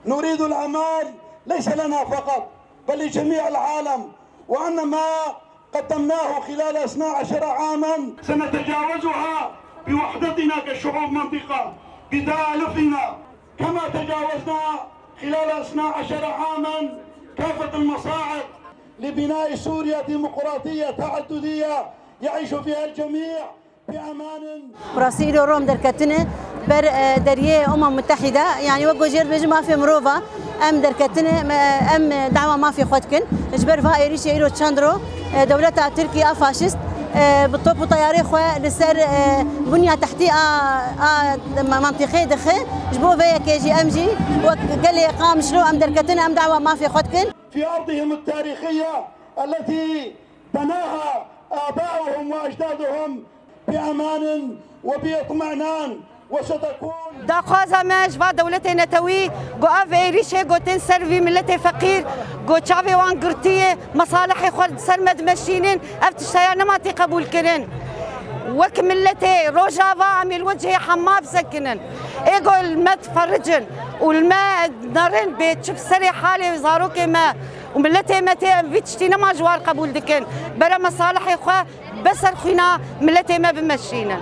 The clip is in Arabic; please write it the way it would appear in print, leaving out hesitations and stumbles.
نريد الأمان ليس لنا فقط بل لجميع العالم، وأن ما قدمناه خلال 12 عاما سنتجاوزها بوحدتنا كشعوب منطقة بتآلفنا، كما تجاوزنا خلال 12 عاما كافة المصاعب لبناء سوريا ديمقراطية تعددية يعيش فيها الجميع بأمان. براسيل روم دركتنا بر دريه متحدة يعني وجو جير بيجي ما في مروفا ام دركتنا ام دعوة ما في خدكن اجبر فا ايريش ايرو تشاندرو دولتها تركيا فاشست بالطوب وطياري خو لسر بنية تحتية منطقة دخل جبو فيا كيجي امجي وقال لي قام شلو ام دركتنا ام دعوة ما في خدكن في أرضهم التاريخية التي بناها آباؤهم وأجدادهم بأمان وباطمئنان، وستكون داخوازا ماش با دولتي نتوي جو افيريشي جو تنسرفي ملتي فقير جو تشافي وان قرتيه مصالحي خرد سرمد مشينين افتشتيا نماتي قبول كنن وك ملتي روجافا عمل وجهي حمام سكنن ايجو الماء تفرجن والماء نارن بيت شوف سري حالي زاروكي ما وملتي متى فيتشتي نما جوار قبول دكن برا مصالحي خو بس الخينا ملتي ما بمشينا.